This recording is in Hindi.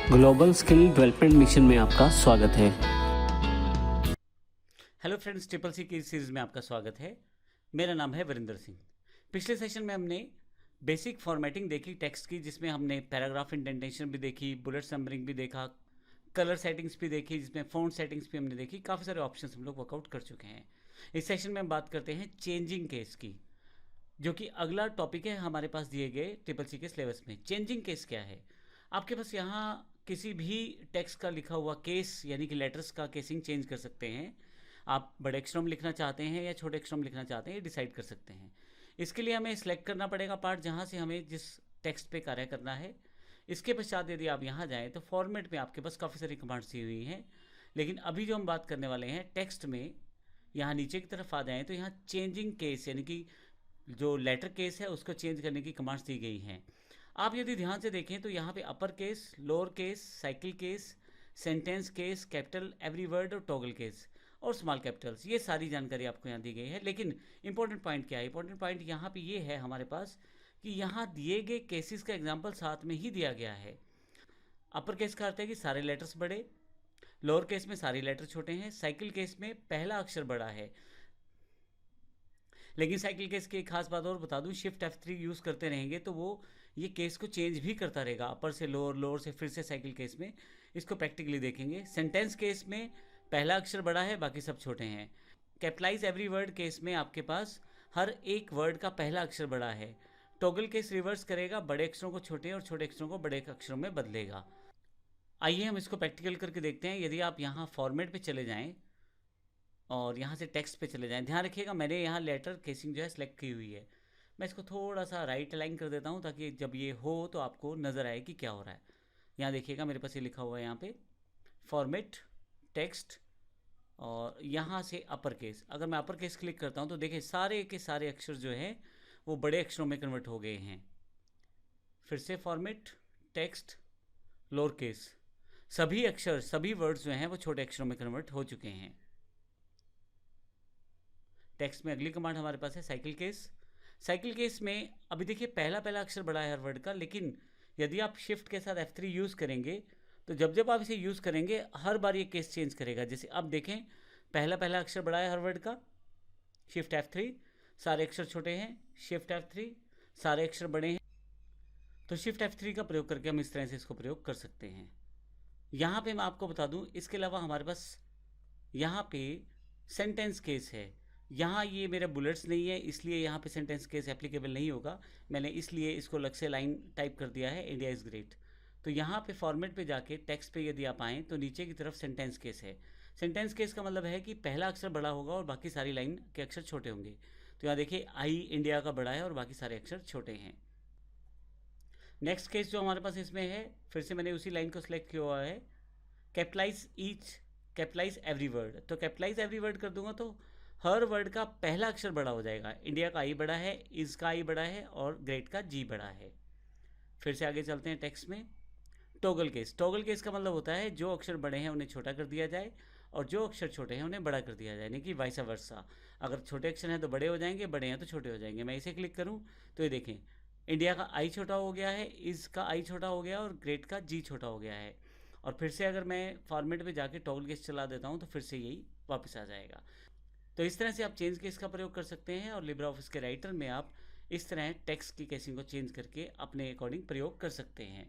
ग्लोबल स्किल डेवलपमेंट मिशन में आपका स्वागत है। हेलो फ्रेंड्स, ट्रिपल सी की सीरीज में आपका स्वागत है। मेरा नाम है वरिंदर सिंह। पिछले सेशन में हमने बेसिक फॉर्मेटिंग देखी टेक्स्ट की, जिसमें हमने पैराग्राफ इंडेंटेशन भी देखी, बुलेट नंबरिंग भी देखा, कलर सेटिंग्स भी देखी, जिसमें फ़ॉन्ट सेटिंग्स भी हमने देखी। काफ़ी सारे ऑप्शंस हम लोग वर्कआउट कर चुके हैं। इस सेशन में हम बात करते हैं चेंजिंग केस की, जो कि अगला टॉपिक है हमारे पास दिए गए ट्रिपल सी के सिलेबस में। चेंजिंग केस क्या है? आपके पास यहाँ किसी भी टेक्स्ट का लिखा हुआ केस यानी कि लेटर्स का केसिंग चेंज कर सकते हैं। आप बड़े अक्षरों में लिखना चाहते हैं या छोटे अक्षरों में लिखना चाहते हैं, ये डिसाइड कर सकते हैं। इसके लिए हमें सिलेक्ट करना पड़ेगा पार्ट जहाँ से हमें जिस टेक्स्ट पे कार्य करना है। इसके पश्चात यदि आप यहाँ जाएँ तो फॉर्मेट में आपके पास काफ़ी सारी कमांड्स दी हुई हैं, लेकिन अभी जो हम बात करने वाले हैं टेक्स्ट में, यहाँ नीचे की तरफ आ जाएँ तो यहाँ चेंजिंग केस यानी कि जो लेटर केस है उसको चेंज करने की कमांड्स दी गई हैं। आप यदि ध्यान से देखें तो यहाँ पे upper case, lower case, cycle case, sentence case, capital every word और टॉगल केस और स्मॉल कैपिटल्स, ये सारी जानकारी आपको यहाँ दी गई है। लेकिन इंपॉर्टेंट पॉइंट क्या है? इंपॉर्टेंट पॉइंट यहाँ पे ये है हमारे पास कि यहाँ दिए गए केसेस का एग्जाम्पल साथ में ही दिया गया है। अपर केस का अर्थ है कि सारे लेटर्स बड़े, लोअर केस में सारे लेटर छोटे हैं, साइकिल केस में पहला अक्षर बड़ा है। लेकिन साइकिल केस की एक खास बात और बता दूं, शिफ्ट F3 यूज़ करते रहेंगे तो वो ये केस को चेंज भी करता रहेगा, अपर से लोअर, लोअर से फिर से साइकिल केस में। इसको प्रैक्टिकली देखेंगे। सेंटेंस केस में पहला अक्षर बड़ा है, बाकी सब छोटे हैं। कैपिटलाइज एवरी वर्ड केस में आपके पास हर एक वर्ड का पहला अक्षर बड़ा है। टॉगल केस रिवर्स करेगा, बड़े अक्षरों को छोटे और छोटे अक्षरों को बड़े अक्षरों में बदलेगा। आइए हम इसको प्रैक्टिकल करके देखते हैं। यदि आप यहाँ फॉर्मेट पे चले जाएं और यहाँ से टेक्स्ट पे चले जाएं, ध्यान रखिएगा मैंने यहाँ लेटर केसिंग जो है सेलेक्ट की हुई है। मैं इसको थोड़ा सा राइट अलाइन कर देता हूँ ताकि जब ये हो तो आपको नज़र आए कि क्या हो रहा है। यहाँ देखिएगा मेरे पास ये लिखा हुआ है यहाँ पे फॉर्मेट टेक्स्ट, और यहाँ से अपर केस। अगर मैं अपर केस क्लिक करता हूँ तो देखिए सारे के सारे अक्षर जो हैं वो बड़े अक्षरों में कन्वर्ट हो गए हैं। फिर से फॉर्मेट टेक्स्ट लोअर केस, सभी अक्षर सभी वर्ड्स जो हैं वो छोटे अक्षरों में कन्वर्ट हो चुके हैं। टेक्स्ट में अगली कमांड हमारे पास है साइकिल केस। साइकिल केस में अभी देखिए पहला पहला अक्षर बड़ा है हर वर्ड का, लेकिन यदि आप शिफ्ट के साथ F3 यूज़ करेंगे तो जब जब आप इसे यूज़ करेंगे हर बार ये केस चेंज करेगा। जैसे अब देखें, पहला पहला अक्षर बड़ा है हर वर्ड का, शिफ्ट F3, सारे अक्षर छोटे हैं, शिफ्ट F3, सारे अक्षर बड़े हैं। तो शिफ्ट F3 का प्रयोग करके हम इस तरह से इसको प्रयोग कर सकते हैं। यहाँ पे मैं आपको बता दूँ, इसके अलावा हमारे पास यहाँ पे सेंटेंस केस है। यहाँ ये मेरा बुलेट्स नहीं है, इसलिए यहाँ पे सेंटेंस केस एप्लीकेबल नहीं होगा। मैंने इसलिए इसको अलग से लाइन टाइप कर दिया है, इंडिया इज़ ग्रेट। तो यहाँ पे फॉर्मेट पे जाके टेक्स्ट पे यदि आप आएँ तो नीचे की तरफ सेंटेंस केस है। सेंटेंस केस का मतलब है कि पहला अक्षर बड़ा होगा और बाकी सारी लाइन के अक्षर छोटे होंगे। तो यहाँ देखिए आई इंडिया का बड़ा है और बाकी सारे अक्षर छोटे हैं। नेक्स्ट केस जो हमारे पास इसमें है, फिर से मैंने उसी लाइन को सिलेक्ट किया हुआ है, capitalize each, capitalize every word. तो कैपिटलाइज एवरी वर्ड कर दूंगा तो हर वर्ड का पहला अक्षर बड़ा हो जाएगा। इंडिया का आई बड़ा है, इज का आई बड़ा है और ग्रेट का जी बड़ा है। फिर से आगे चलते हैं टेक्स्ट में। टॉगल केस, टॉगल केस का मतलब होता है जो अक्षर बड़े हैं उन्हें छोटा कर दिया जाए और जो अक्षर छोटे हैं उन्हें बड़ा कर दिया जाए, यानी कि वाइस वर्सा। अगर छोटे अक्षर हैं तो बड़े हो जाएंगे, बड़े हैं तो छोटे हो जाएंगे। मैं इसे क्लिक करूँ तो ये देखें, इंडिया का आई छोटा हो गया है, इज का आई छोटा हो गया और ग्रेट का जी छोटा हो गया है। और फिर से अगर मैं फॉर्मेट पे जाके टॉगल केस चला देता हूँ तो फिर से यही वापस आ जाएगा। तो इस तरह से आप चेंज केस का प्रयोग कर सकते हैं और लिब्रा ऑफिस के राइटर में आप इस तरह टेक्स्ट की केसिंग को चेंज करके अपने अकॉर्डिंग प्रयोग कर सकते हैं।